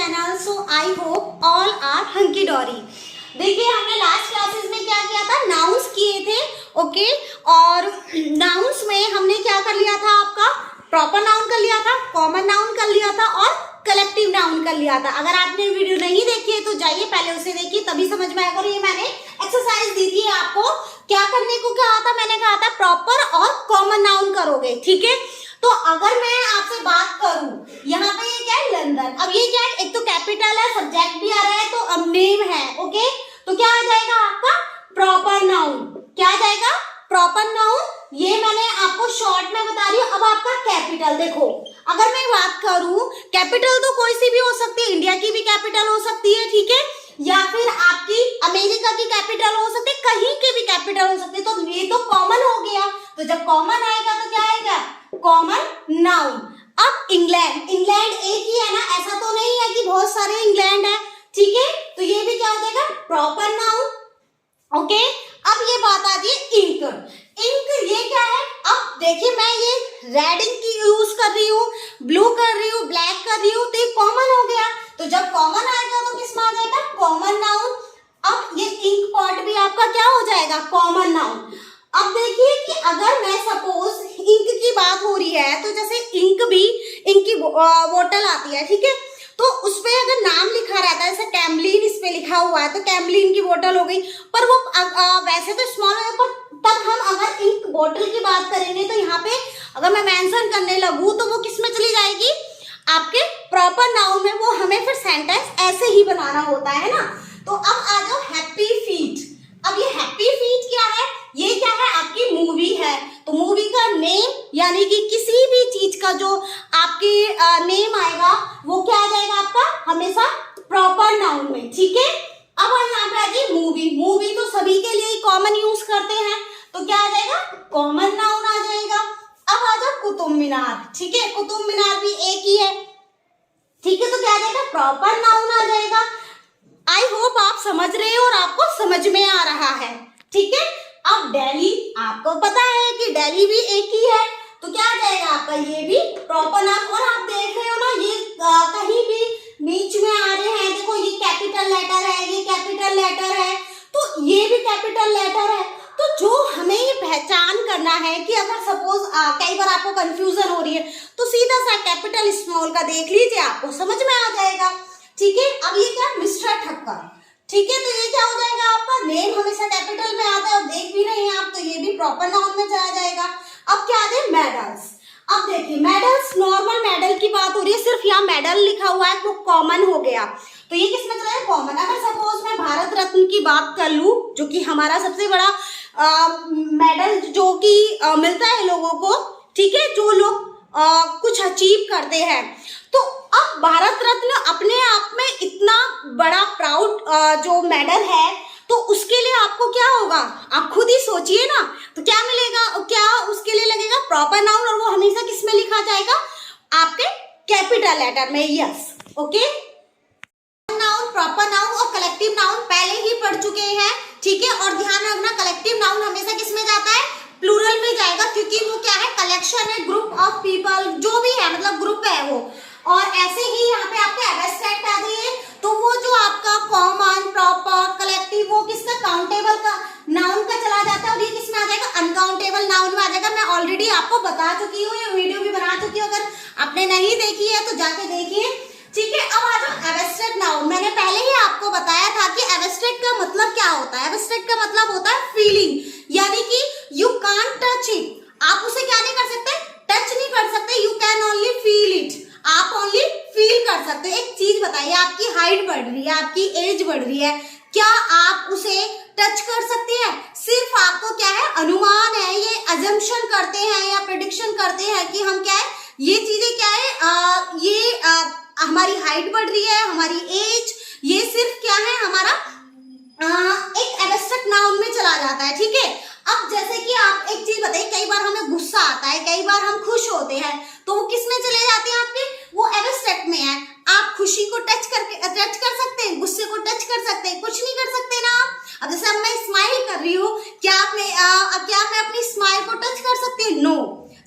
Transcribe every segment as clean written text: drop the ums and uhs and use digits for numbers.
channel. So I hope all are hunky dory. देखिए हमने last classes में क्या किया था, नाउन्स किए थे. ओके और नाउन्स में हमने क्या कर लिया था, आपका प्रॉपर नाउन कर लिया था, कॉमन नाउन कर लिया था और कलेक्टिव नाउन कर लिया था. अगर आपने वीडियो नहीं देखी है तो जाइए पहले उसे देखिए, तभी समझ में आएगा. और ये मैंने एक्सरसाइज दी थी आपको, क्या करने को कहा था, मैंने कहा था प्रॉपर और कॉमन नाउन करोगे. ठीक है, तो अगर मैं आपसे बात करूं, यहाँ पे ये क्या है, लंदन. अब ये क्या है, एक तो कैपिटल है, सब्जेक्ट भी आ रहा है, तो अब नेम है. ओके, तो क्या आ जाएगा आपका प्रॉपर नाउन. क्या आ जाएगा प्रॉपर नाउन. ये मैंने आपको शॉर्ट में बता रही हूँ. अब आपका कैपिटल देखो, अगर मैं बात करूं, कैपिटल तो कोई सी भी हो सकती है, इंडिया की भी कैपिटल हो सकती है, ठीक है, या फिर आपकी अमेरिका की कैपिटल हो सकती है, कहीं की भी कैपिटल हो सकती है. तो ये तो कॉमन हो गया. तो जब कॉमन आएगा तो क्या आएगा, कॉमन नाउन. अब इंग्लैंड, इंग्लैंड एक ही है ना, ऐसा तो नहीं है कि बहुत सारे इंग्लैंड है. ठीक है, तो ये भी क्या हो जाएगा प्रॉपर नाउन. ओके, अब ये बात आ गई इंक. इंक ये क्या है, अब देखिए मैं ये रेड इंक की यूज कर रही हूँ, ब्लू कर रही हूँ, ब्लैक कर रही हूँ, तो ये कॉमन हो गया. तो जब कॉमन आएगा तो किस में आ जाएगा, कॉमन नाउन. अब ये इंक पॉट भी आपका क्या हो जाएगा, कॉमन नाउन. अब देखिए कि अगर मैं सपोज इंक की बात हो रही है, तो जैसे इंक भी, इंक की बोतल आती है, ठीक है, तो उसपे अगर नाम लिखा रहता है, जैसे कैमलिन इस पे लिखा हुआ है, तो कैमलिन की बोतल हो गई. पर वो वैसे तो स्मॉल है, पर तब हम अगर इंक बोतल की बात करेंगे तो यहाँ पे अगर मैं मेंशन करने लगूँ तो वो किस में चली जाएगी, आपके प्रॉपर नाउन में. वो हमें फिर सेंटेंस ऐसे ही बनाना होता है ना. तो अब आ जाओ हैप्पी फीट. अब ये हैप्पी फीट क्या है, ये क्या है, आपकी मूवी है. तो मूवी का नेम यानी कि किसी भी चीज का जो आपकी नेम आएगा वो क्या आ जाएगा आपका, हमेशा प्रॉपर नाउन में. ठीक है, अब यहाँ पे आ गई मूवी. मूवी तो सभी के लिए कॉमन यूज करते हैं, तो क्या आ जाएगा, कॉमन नाउन आ जाएगा. अब आ जाओ कुतुब मीनार. ठीक है, कुतुब मीनार भी एक ही है. ठीक है, तो क्या आ जाएगा, प्रॉपर नाउन आ जाएगा. आई होप आप समझ रहे हो और आपको समझ में आ रहा है. ठीक है, अब दिल्ली, आपको पता है कि दिल्ली भी एक ही है, तो क्या आ जाएगा आपका, ये भी प्रॉपर नाउन. और आप देख रहे हो ना, ये कहीं भी बीच में आ रहे हैं, देखो ये कैपिटल लेटर है, ये कैपिटल लेटर है, तो ये भी कैपिटल लेटर है. तो जो हमें ये पहचान करना है कि अगर सपोज कई बार आपको कंफ्यूजन हो रही है, तो सीधा सा कैपिटल स्मॉल का देख लीजिए, आपको समझ में आ जाएगा. ठीक है, अब ये क्या, मिस्टर ठक्कर. ठीक है, तो ये क्या हो जाएगा, आपका नेम हमेशा कैपिटल में आता है, और देख भी रहे हैं आप, तो ये भी प्रॉपर नाउन में चला जाएगा. अब क्या आ जाए, मेडल्स. अब देखिए मेडल्स, नॉर्मल मेडल की बात हो रही है, सिर्फ यहाँ मेडल लिखा हुआ है तो कॉमन हो गया. तो ये किसमें चला है, कॉमन. अगर सपोज मैं भारत रत्न की बात कर लूं, जो कि हमारा सबसे बड़ा मेडल जो कि मिलता है लोगों को, ठीक है, जो लोग कुछ अचीव करते हैं. तो अब भारत रत्न अपने आप में इतना बड़ा प्राउड जो मेडल है, तो उसके लिए आपको क्या होगा, आप खुद ही सोचिए ना. तो क्या मिलेगा, क्या उसके लिए लगेगा, प्रॉपर नाउन. और वो हमेशा किस में लिखा जाएगा, आपके कैपिटल लेटर में. Yes, okay. Noun, proper noun और कलेक्टिव नाउन पहले ही पढ़ चुके हैं. ठीक है, और ध्यान रखना कलेक्टिव नाउन हमेशा किस में जाता है, प्लूरल में जाएगा, क्योंकि वो क्या है, कलेक्शन है, ग्रुप ऑफ पीपल, जो भी है, मतलब ग्रुप है वो. और ऐसे ही यहाँ पे आपके एब्स्ट्रैक्ट आ गई है, तो वो जो आपका कॉमन, प्रॉपर, कलेक्टिव, वो किसका, काउंटेबल का, नाउन का चला जाता है. और ये किसमें आ जाएगा, अनकाउंटेबल नाउन में आ जाएगा. मैं ऑलरेडी आपको बता चुकी हूँ, ये वीडियो भी बना चुकी हूँ, अगर आपने नहीं देखी है तो जाके देखिए. ठीक है, अब आ जाओ एब्स्ट्रैक्ट नाउन. मैंने पहले ही आपको बताया था कि एब्स्ट्रैक्ट का मतलब क्या होता है. एब्स्ट्रैक्ट का मतलब होता है फीलिंग, यानी कि यू कांट टच इट. आप उसे क्या नहीं कर सकते, टच नहीं कर सकते. You can only feel it. आप ओनली फील कर सकते हो. एक चीज बताइए, आपकी हाइट बढ़ रही है, आपकी एज बढ़ रही है, क्या आप उसे टच कर सकते हैं? सिर्फ आपको क्या है, अनुमान है, ये अजम्पशन करते हैं या प्रेडिक्शन करते हैं कि हम क्या है, ये चीजें क्या है, हमारी हाइट बढ़ रही है, हमारी एज, ये सिर्फ क्या है, हमारा एक एब्स्ट्रैक्ट नाउन में चला जाता है. ठीक है, अब जैसे कि आप एक चीज बताइए, कई बार हमें गुस्सा आता है, कई बार हम खुश होते हैं, तो वो किस में चले जाते हैं आपके, वो एब्स्ट्रैक्ट में है. आप खुशी को टच कर सकते हैं, गुस्से को टच कर सकते हैं, कुछ नहीं कर सकते ना आप. अब जैसे अब मैं स्माइल कर रही हूँ, क्या मैं अपनी स्माइल को टच कर सकती हूँ? नो.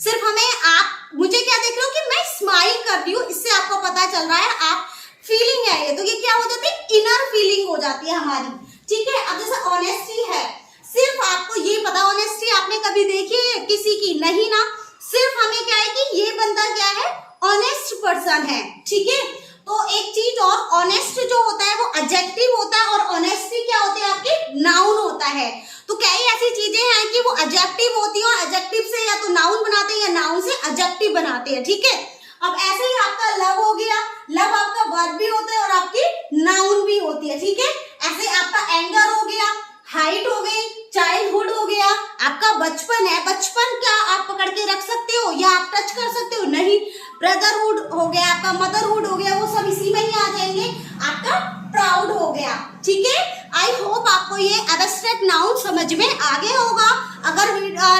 सिर्फ हमें, आप मुझे क्या देख रहे हो कि मैं स्माइल कर रही हूँ, इससे आपको पता चल रहा है आप फीलिंग है है ये, तो ये क्या हो जाती है, इनर फीलिंग हो जाती है हमारी, ठीक है। अब जैसे ऑनेस्टी है, सिर्फ आपको ये पता, ऑनेस्टी आपने कभी देखी है किसी की, नहीं ना, सिर्फ हमें क्या है कि ये बंदा क्या है, ऑनेस्ट पर्सन है, ठीक है। तो एक चीज और, ऑनेस्ट जो होता है वो एडजेक्टिव होता है, और ऑनेस्टी क्या होती है आपकी, नाउन होता है। तो कई ऐसी चीजें हैं कि वो एडजेक्टिव होती है, और एडजेक्टिव से या तो नाउन बनाते हैं या नाउन से एडजेक्टिव बनाते हैं, ठीक है। अब ऐसे ही आपका लव हो गया, लव आपका वर्ब भी होता है और आपकी नाउन भी होती है, ठीक है। ऐसे आपका एंगर हो गया, हाइट हो गई, चाइल्डहुड हो गया, आपका बचपन है, बचपन क्या आप पकड़ के रख सकते हो या आप टच कर सकते हो, नहीं। ब्रदरहुड हो गया, आपका मदरहुड हो गया, वो सब इसी में ही आ जाएंगे। आपका प्राउड हो गया, ठीक है। आई होप आपको ये एब्स्ट्रैक्ट नाउन समझ में आ गया होगा। अगर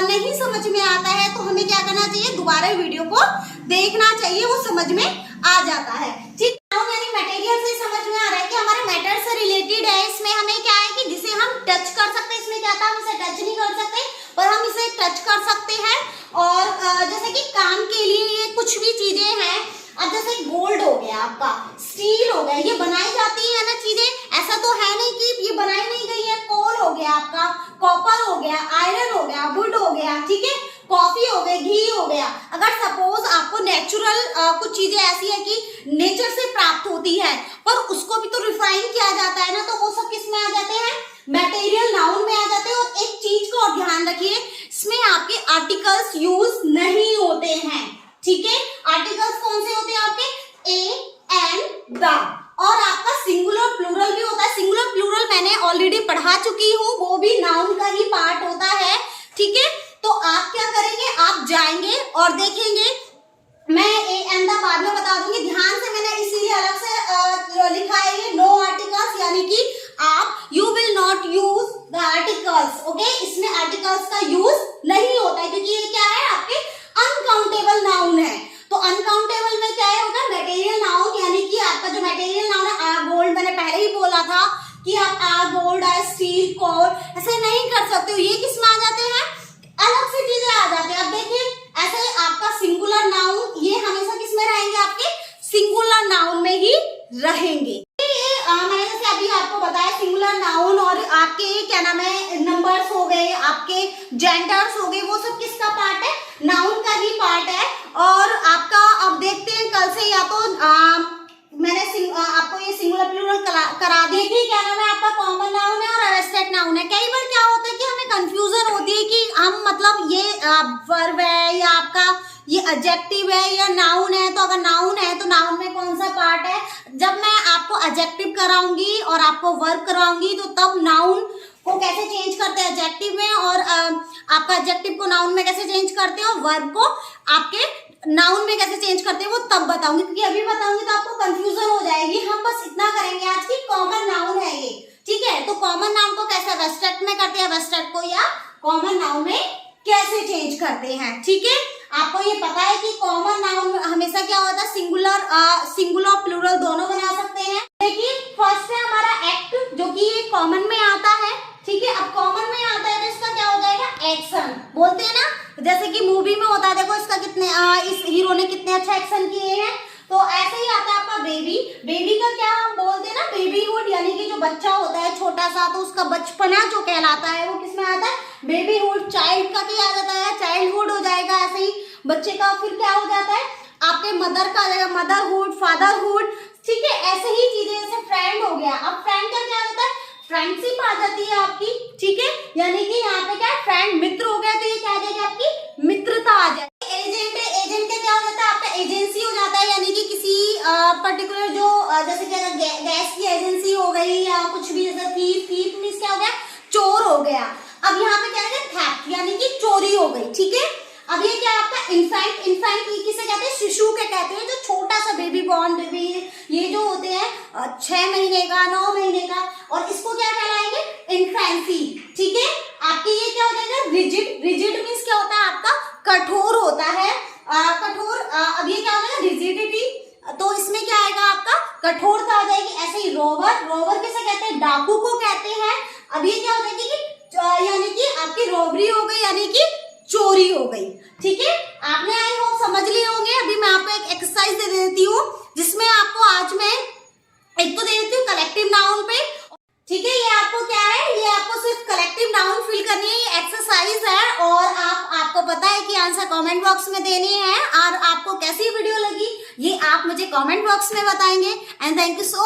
नहीं समझ में आता है तो हमें क्या करना चाहिए, दोबारा वीडियो को देखना चाहिए, वो समझ में आ जाता है, ठीक। नाउन यानी मटेरियल से समझ में आ रहा है कि हमारे मैटर से रिलेटेड है। इसमें हमें क्या है कि जिसे हम टच कर सकते हैं, इसमें क्या था, हम इसे टच नहीं कर सकते पर हम इसे टच कर सकते हैं। और जैसे कि काम के लिए ये कुछ भी चीजें हैं, अब जैसे गोल्ड हो गया, आपका स्टील हो गया, ये बनाई जाती है ना चीजें, ऐसा तो है नहीं कि ये बनाई नहीं गई है। कोल हो गया आपका, कॉपर हो गया, आयरन हो गया, वुड हो गया, ठीक है, कॉफी हो गई, घी हो गया। अगर सपोज आपको नेचुरल कुछ चीजें ऐसी है कि नेचर से प्राप्त होती है पर उसको भी तो रिफाइन किया जाता है ना, तो वो सब किस में आ जाते हैं, मटेरियल नाउन में आ जाते हैं। और एक चीज को और ध्यान रखिए, इसमें आपके आर्टिकल्स यूज नहीं होते हैं, ठीक है। आर्टिकल्स कौन से होते हैं आपके, ए, एंड, द, और आपका सिंगुलर प्लूरल भी होता है। सिंगुलर प्लूरल मैंने ऑलरेडी पढ़ा चुकी हूँ, वो भी नाउन का ही पार्ट होता है, ठीक है। तो आप क्या करेंगे, आप जाएंगे और देखेंगे, मैं ए एंड द बाद में बता दूंगी, ध्यान से मैंने इसीलिए अलग से लिखा है ये नो आर्टिकल्स, यानी कि आप you will not use the articles, okay. इसमें आर्टिकल्स का यूज नहीं होता है क्योंकि ये क्या है, आपके अनकाउंटेबल नाउन है। तो अनकाउंटेबल में क्या होगा, मटेरियल नाउन, यानी कि आपका जो मटेरियल नाउन है, आ गोल्ड, मैंने पहले ही बोला था कि आप आ गोल्ड, आ स्टील, कोल ऐसे नहीं कर सकते हो। ये किस में आ जाते हैं, अलग से चीजें आ जाती है। अब देखिए ऐसे आपका सिंगुलर नाउन, ये हमेशा किस में रहेंगे, आपके सिंगुलर नाउन में ही रहेंगे। मैंने जैसे अभी आपको बताया सिंगुलर नाउन, और आपके क्या नाम है, नंबर्स हो गए, आपके जेंडर्स हो गए, वो सब किसका पार्ट है, नाउन का ही पार्ट है। और आपका अब देखते हैं कल से, या तो मैंने आपको ये सिंगुलर प्लूरल करा दी थी, क्या नाम है आपका, कॉमन नाउन है और एब्स्ट्रैक्ट नाउन है। कई बार क्या होता है कि हमें कंफ्यूजन होती है कि हम मतलब ये वर्ब है या आपका ये एडजेक्टिव है या नाउन है। तो अगर नाउन है तो नाउन में कौन सा पार्ट है, जब मैं आपको एडजेक्टिव कराऊंगी और आपको वर्ब कराऊंगी तो तब नाउन को कैसे चेंज करते हैं एडजेक्टिव में, और आपका एडजेक्टिव को नाउन में कैसे चेंज करते हैं और वर्ब को आपके नाउन में कैसे चेंज करते हैं वो तब बताऊंगी, क्योंकि अभी बताऊंगी तो आपको कंफ्यूजन हो जाएगी। हम बस इतना करेंगे आज की, कॉमन नाउन है ये, ठीक है। तो कॉमन नाउन को कैसे एब्स्ट्रैक्ट में करते हैं, एब्स्ट्रैक्ट को या कॉमन नाउन में कैसे चेंज करते हैं, ठीक है। आपको ये पता है कि कॉमन नाउन हमेशा क्या होता है, सिंगुलर प्लूरल दोनों बना सकते हैं। देखिए फर्स्ट है हमारा एक्ट, जो कि ये कॉमन में आता है, ठीक है। अब कॉमन में आता है तो इसका क्या हो जाएगा, एक्शन बोलते हैं ना, जैसे कि मूवी में होता है, देखो इसका कितने इस हीरो ने कितने अच्छा एक्शन किए हैं। तो ऐसे ही आता है आपका बेबी, बेबी का क्या हम बोलते हैं ना, बेबीहुड, यानी कि जो बच्चा होता है छोटा सा, तो उसका बचपना जो कहलाता है वो किसमें आता है, बेबीहुड। चाइल्ड का क्या आ जाता है, चाइल्डहुड हो जाएगा। ऐसे ही बच्चे का फिर क्या हो जाता है, आपके मदर का आ जाएगा मदरहुड, फादरहुड, ठीक है। ऐसे ही चीजें, जैसे फ्रेंड हो गया, अब फ्रेंड का क्या होता है, फ्रेंडशिप आ जाती है आपकी, ठीक है। यानी कि यहाँ पे क्या है, फ्रेंड मित्र हो गया, तो ये क्या आ जाएगी आपकी मित्रता आ जाएगी। एजेंट है, एजेंट का क्या हो जाता है, आपका एजेंसी हो जाता है, यानी कि किसी पर्टिकुलर जो जैसे क्या गैस की एजेंसी हो गई या कुछ भी, जैसे थीफ मीन्स क्या हो गया, चोर हो गया। अब यहाँ पे क्या है, थेफ्ट यानी कि चोरी हो गई, ठीक है। अब ये क्या आपका इन्फेंट, किसे कहते हैं, शिशु के कहते हैं, जो छोटा सा बेबी बॉर्न बेबी, ये जो होते हैं 6 महीने का, 9 महीने का, और इसको क्या कहलाएंगे, इन्फेंसी, ठीक है। आपके ये क्या हो जाएगा, रिजिड, रिजिड मीन्स क्या होता है आपका कठोर होता है, कठोर। अब ये क्या हो जाएगा, रिजिडिटी, तो इसमें क्या आएगा आपका कठोरता आ जाएगी। ऐसे ही रोवर, रोवर किसे कहते हैं, डाकू को कहते हैं। अब ये क्या हो जाएगी कि यानी कि आपकी रॉबरी हो गई, यानी कि चोरी हो गई, ठीक है। आपने आई होप समझ लिए होंगे। अभी मैं आपको एक एक्सरसाइज दे देती हूँ जिसमें आपको आज मैं एक कमेंट बॉक्स में देनी है और आपको कैसी वीडियो लगी ये आप मुझे कमेंट बॉक्स में बताएंगे। And thank you so